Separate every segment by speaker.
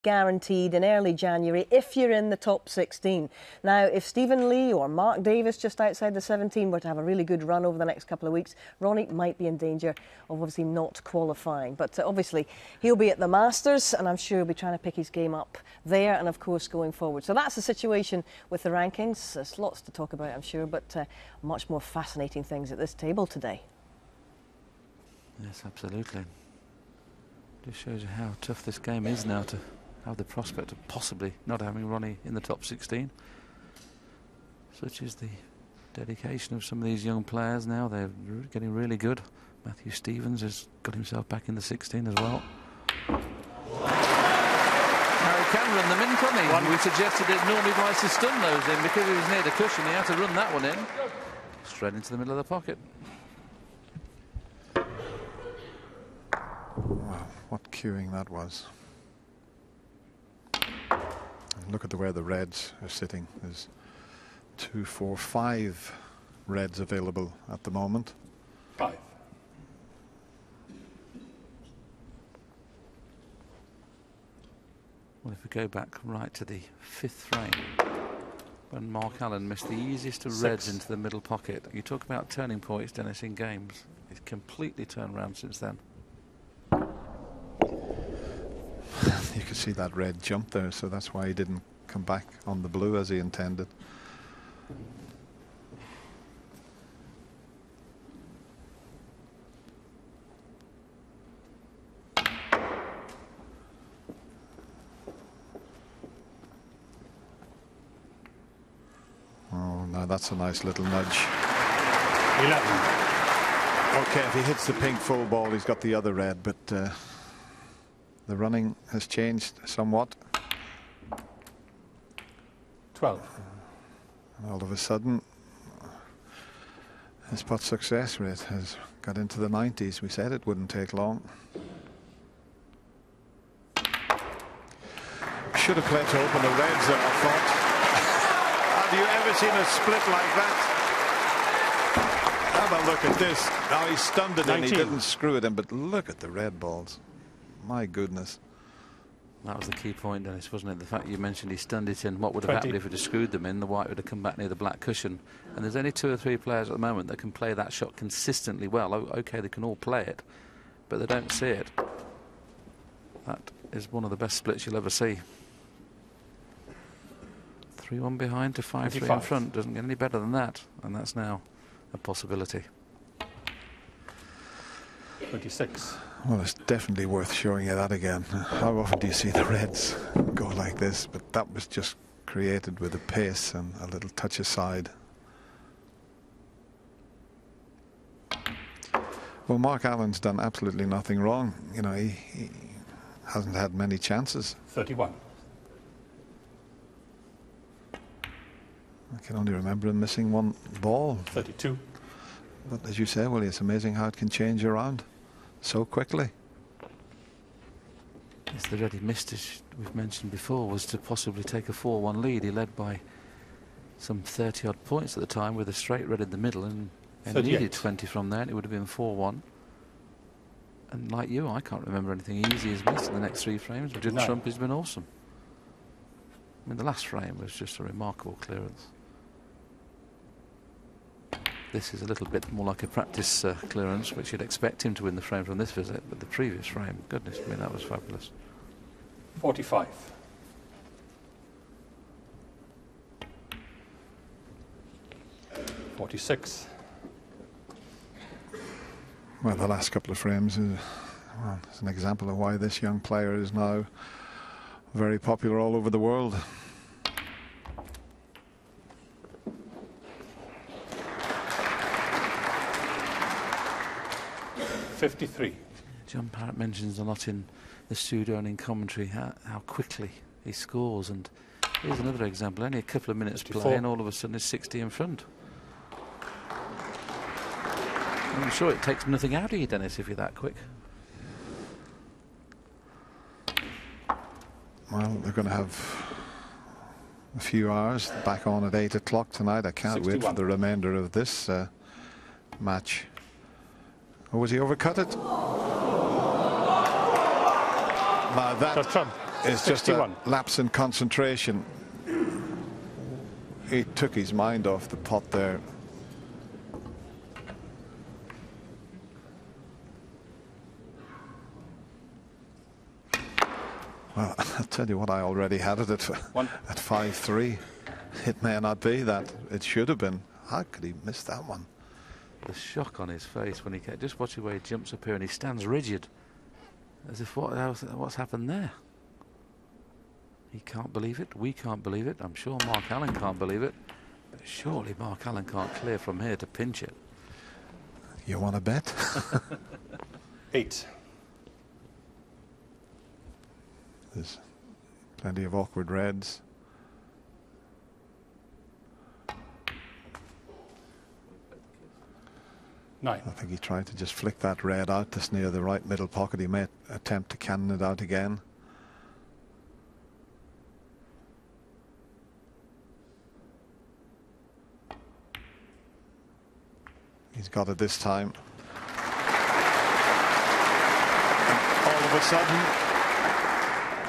Speaker 1: guaranteed in early January if you're in the top 16. Now, if Stephen Lee or Mark Davis just outside the 17 were to have a really good run over the next couple of weeks, Ronnie might be in danger of obviously not qualifying. But obviously he'll be at the Masters, and I'm sure he'll be trying to pick his game up there and of course going forward. So that's the situation with the rankings. There's lots to talk about, I'm sure, but much more fascinating things at this table today.
Speaker 2: Yes, absolutely. Just shows you how tough this game is now to have the prospect of possibly not having Ronnie in the top 16. Such is the dedication of some of these young players now. They're getting really good. Matthew Stevens has got himself back in the 16 as well. Now he can run them in, can't he? We suggested it normally tries to stun those in because he was near the cushion. He had to run that one in. Straight into the middle of the pocket.
Speaker 3: Wow, what queuing that was. And look at where the reds are sitting. There's 2, 4, 5 reds available at the moment.
Speaker 4: 5.
Speaker 2: Well, if we go back right to the 5th frame, when Mark Allen missed the easiest of reds into the middle pocket. You talk about turning points, Dennis, in games. It's completely turned around since then.
Speaker 3: You could see that red jump there, so that's why he didn't come back on the blue as he intended. Oh, now that's a nice little nudge.
Speaker 4: 11.
Speaker 3: Okay, if he hits the pink full ball, he's got the other red, but the running has changed somewhat.
Speaker 4: 12.
Speaker 3: And all of a sudden, his putt success rate has got into the 90s. We said it wouldn't take long. Should have played to open the reds there, I thought. Have you ever seen a split like that? Have a look at this. Now he stunned it in, he didn't screw it in, but look at the red balls. My goodness.
Speaker 2: That was the key point, Dennis, wasn't it? The fact you mentioned he stunned it in. What would have happened if he'd have screwed them in? The white would have come back near the black cushion. And there's only 2 or 3 players at the moment that can play that shot consistently well. OK, they can all play it, but they don't see it. That is one of the best splits you'll ever see. 3-1 behind to 5-3 in front. Doesn't get any better than that. And that's now a possibility.
Speaker 4: 26.
Speaker 3: Well, it's definitely worth showing you that again. How often do you see the reds go like this? But that was just created with a pace and a little touch aside. Well, Mark Allen's done absolutely nothing wrong. You know, he hasn't had many chances.
Speaker 4: 31.
Speaker 3: I can only remember him missing 1 ball.
Speaker 4: 32.
Speaker 3: But as you say, Willie, it's amazing how it can change around so quickly.
Speaker 2: Yes, the red he missed, as we've mentioned before, was to possibly take a 4-1 lead. He led by some 30-odd points at the time with a straight red in the middle, and needed 20 from there, and it would have been 4-1. And like you, I can't remember anything easy as missed in the next 3 frames. Judd Trump has been awesome. I mean, the last frame was just a remarkable clearance. This is a little bit more like a practice clearance, which you'd expect him to win the frame from this visit, but the previous frame, goodness me, that was fabulous.
Speaker 4: 45. .46.
Speaker 3: Well, the last couple of frames is an example of why this young player is now very popular all over the world.
Speaker 4: 53.
Speaker 2: John Parrott mentions a lot in the studio and in commentary how quickly he scores, and here's another example. Only a couple of minutes
Speaker 4: 54.
Speaker 2: play and all of a sudden he's 60 in front. I'm sure it takes nothing out of you, Dennis, if you're that quick.
Speaker 3: Well, they're going to have a few hours back on at 8 o'clock tonight. I can't
Speaker 4: 61.
Speaker 3: wait for the remainder of this match. Or was he overcut it? Now that is just a
Speaker 4: 61.
Speaker 3: lapse in concentration. He took his mind off the pot there. Well, I'll tell you what, I already had it at 5-3. It may not be that. It should have been. How could he miss that one?
Speaker 2: The shock on his face when he just watch the way he jumps up here and he stands rigid, as if what's happened there. He can't believe it. We can't believe it. I'm sure Mark Allen can't believe it. But surely Mark Allen can't clear from here to pinch it.
Speaker 3: You want to bet?
Speaker 4: 8.
Speaker 3: There's plenty of awkward reds.
Speaker 4: Nine.
Speaker 3: I think he tried to just flick that red out this near the right middle pocket. He may attempt to cannon it out again. He's got it this time. And all of a sudden,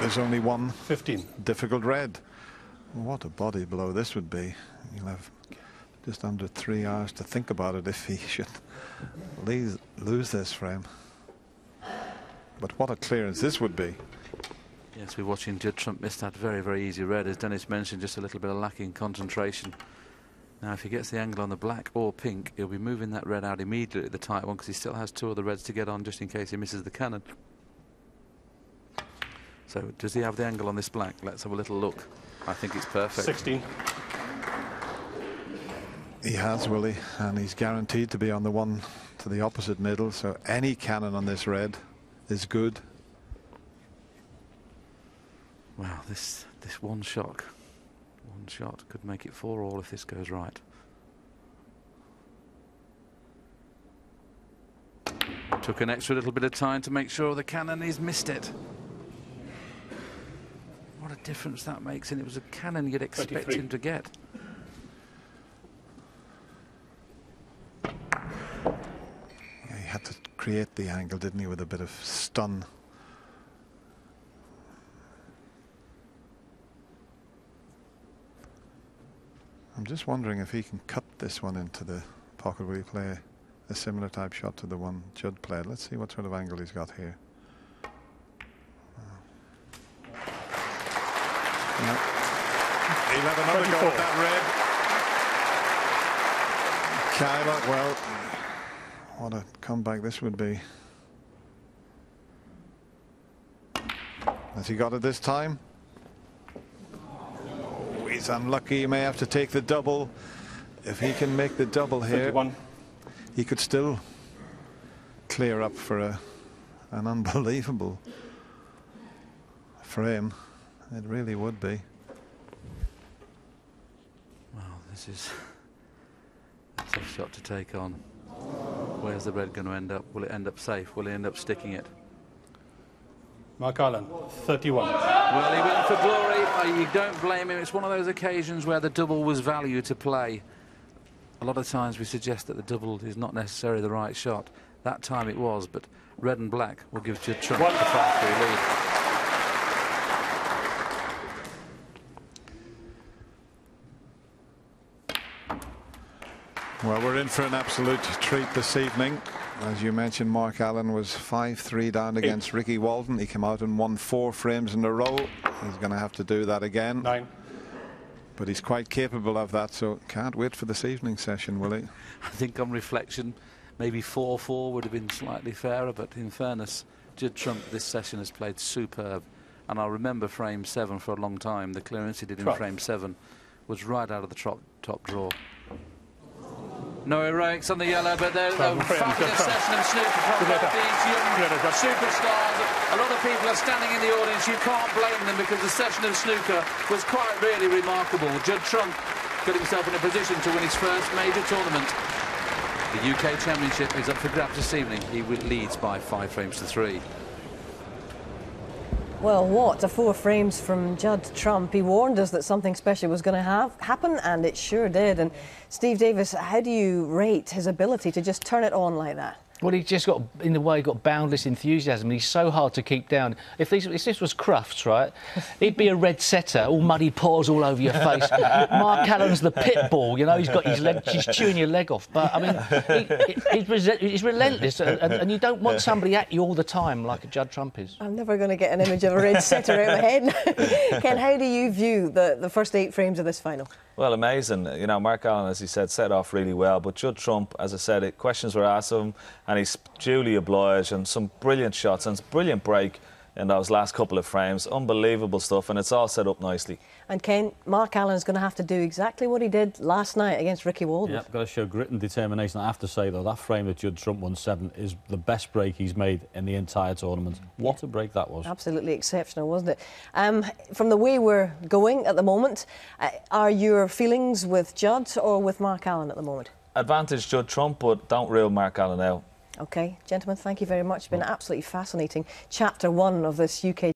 Speaker 3: there's only one
Speaker 4: 15.
Speaker 3: difficult red. What a body blow this would be. You'll have just under 3 hours to think about it if he should lose this frame. But what a clearance this would be.
Speaker 2: Yes, we're watching Judd Trump miss that very, very easy red. As Dennis mentioned, just a little bit of lacking concentration. Now, if he gets the angle on the black or pink, he'll be moving that red out immediately at the tight one because he still has 2 other reds to get on just in case he misses the cannon. So, does he have the angle on this black? Let's have a little look. I think it's perfect.
Speaker 4: 16.
Speaker 3: He has, Willie, and he's guaranteed to be on the one to the opposite middle, so any cannon on this red is good.
Speaker 2: Wow, this one shot could make it 4-all if this goes right. Took an extra little bit of time to make sure the cannon he's missed it. What a difference that makes, and it was a cannon you'd expect
Speaker 4: 23.
Speaker 2: him to get.
Speaker 3: Yeah, he had to create the angle, didn't he, with a bit of stun. I'm just wondering if he can cut this one into the pocket where he play a similar type shot to the one Judd played. Let's see what sort of angle he's got here. No. He'll have another go at that red. Kyla, well, what a comeback this would be. Has he got it this time? Oh, he's unlucky. He may have to take the double. If he can make the double here,
Speaker 4: 51.
Speaker 3: he could still clear up for an unbelievable frame. It really would be.
Speaker 2: Well, this is a tough shot to take on. Where's the red going to end up? Will it end up safe? Will he end up sticking it?
Speaker 4: Mark Allen, 31.
Speaker 2: Well, he went for glory. You don't blame him. It's one of those occasions where the double was value to play. A lot of times we suggest that the double is not necessarily the right shot. That time it was, but red and black will give Judd Trump the 5-3 lead.
Speaker 3: Well, we're in for an absolute treat this evening. As you mentioned, Mark Allen was 5-3 down against Ricky Walton. He came out and won 4 frames in a row. He's going to have to do that again.
Speaker 4: 9.
Speaker 3: But he's quite capable of that, so can't wait for this evening's session, will he?
Speaker 2: I think on reflection, maybe 4-4 would have been slightly fairer, but in fairness, Judd Trump this session has played superb. And I'll remember frame 7 for a long time. The clearance he did in
Speaker 4: 12.
Speaker 2: frame 7 was right out of the top draw. No heroics on the yellow, but there's a fabulous session of snooker from both these young superstars. A lot of people are standing in the audience. You can't blame them because the session of snooker was quite really remarkable. Judd Trump got himself in a position to win his first major tournament. The UK Championship is up for grabs this evening. He leads by 5 frames to 3.
Speaker 1: Well, what a 4 frames from Judd Trump. He warned us that something special was going to happen, and it sure did. And Steve Davis, how do you rate his ability to just turn it on like that?
Speaker 5: Well, he just got, in a way, got boundless enthusiasm. He's so hard to keep down. If this was Crufts, right, he'd be a red setter, all muddy paws all over your face. Mark Allen's the pit bull, you know, he's got his leg, he's chewing your leg off. But, I mean, he's relentless, and you don't want somebody at you all the time like a Judd Trump is.
Speaker 1: I'm never going to get an image of a red setter out of my head. Ken, how do you view the first 8 frames of this final?
Speaker 6: Well, amazing. You know, Mark Allen, as he said, set off really well. But Judd Trump, as I said, questions were asked of him, and he's duly obliged, and some brilliant shots and brilliant break in those last couple of frames. Unbelievable stuff, and it's all set up nicely. And
Speaker 1: Ken, Mark Allen's going to have to do exactly what he did last night against Ricky Walden.
Speaker 7: Yep, got to show grit and determination. I have to say, though, that frame that Judd Trump won 7 is the best break he's made in the entire tournament. What a break that was.
Speaker 1: Absolutely exceptional, wasn't it? From the way we're going at the moment, are your feelings with Judd or with Mark Allen at the moment?
Speaker 6: Advantage Judd Trump, but don't rule Mark Allen out.
Speaker 1: OK, gentlemen, thank you very much. It's been absolutely fascinating. Chapter 1 of this UK